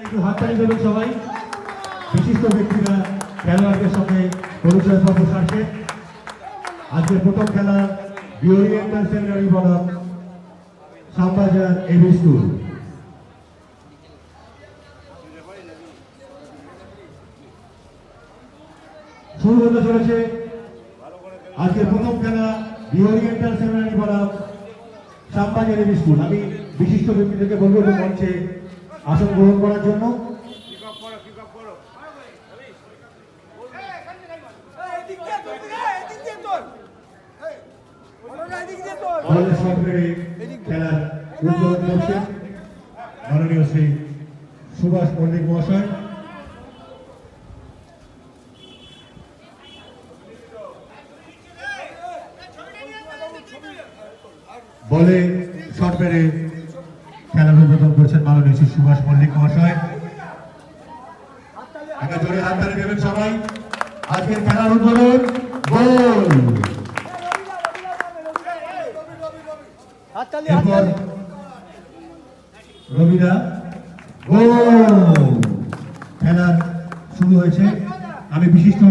একটু হাততালি দেবেন সবাই। বিশিষ্ট ব্যক্তিরা খেলোয়াড়দের সঙ্গে পরিচয় পর্ব সারছে। আজকের প্রথম খেলা বিওরিয়েন্টাল সেমিনারি বনাম শ্যামবাজার এবি স্কুল। শুরু হতে চলেছে আজকের প্রথম খেলা বিওরিয়েন্টাল সেমিনারি বনাম শ্যামবাজার এবি স্কুল। আমি বিশিষ্ট ব্যক্তিদেরকে বলবো মঞ্চে আসন গ্রহণ করার জন্য। খেলার উদ্বোধন করছেন মাননীয় শ্রী সুভাষ মল্লিক মহাশয়। বলে শট মেরে খেলার উদ্বোধন করছেন মাননীয় শ্রী সুভাষ মল্লিক মহাশয়। একটা জোরে হাততালি দেবেন সবাই। আজকের খেলার উদ্বোধন গোল। রবিদা গোল। খেলা শুরু হয়েছে। আমি বিশিষ্ট